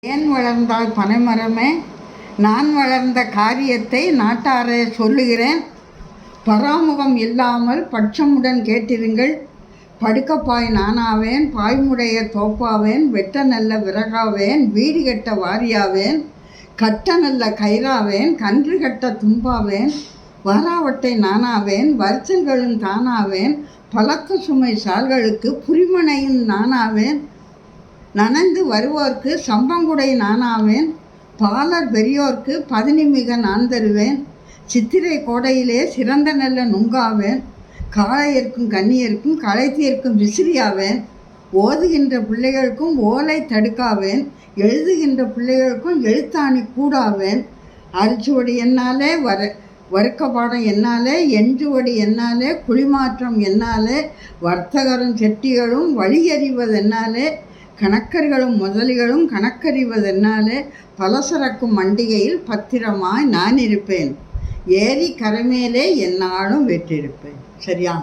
ஏன் வளர்ந்தாய் பனைமரமே? நான் வளர்ந்த காரியத்தை நாட்டாரே சொல்லுகிறேன். பராமுகம் இல்லாமல் பட்சமுடன் கேட்டிருங்கள். படுக்கப்பாய் நானாவேன், பாய்முடைய தோப்பாவேன், வெட்ட நல்ல விறகாவேன், வீடு கட்ட வாரியாவேன், கட்ட நல்ல கயிறாவேன், கன்று கட்ட தும்பாவேன், வாராவட்டை நானாவேன், வருத்தங்களும் தானாவேன், பலத்த சுமை சால்களுக்கு புரிமனையும் நானாவேன், நனைந்து வருவோர்க்கு சம்பங்குடை நானாவேன், பாலர் பெரியோர்க்கு பதினிமிக நான் தருவேன், சித்திரை கோடையிலே சிறந்த நல்ல நுங்காவேன், காளையர்க்கும் கன்னியர்க்கும் களை தீர்க்கும் விசிறியாவேன், ஓதுகின்ற பிள்ளைகளுக்கும் ஓலை தடுக்காவேன், எழுதுகின்ற பிள்ளைகளுக்கும் எழுத்தாணி கூடாவேன், அரிச்சுவடி என்னாலே வறுக்க பாடம் என்னாலே, எஞ்சுவடி என்னாலே, குழிமாற்றம் என்னாலே, வர்த்தகரும் செட்டிகளும் வழியறிவதென்னாலே, கணக்கர்களும் முதலிகளும் கணக்கறிவதென்னாலே, பலசரக்கும் மண்டிகையில் பத்திரமாய் நான் இருப்பேன், ஏரி கரைமேலே எந்நாளும் வெற்றிருப்பேன். சரியா?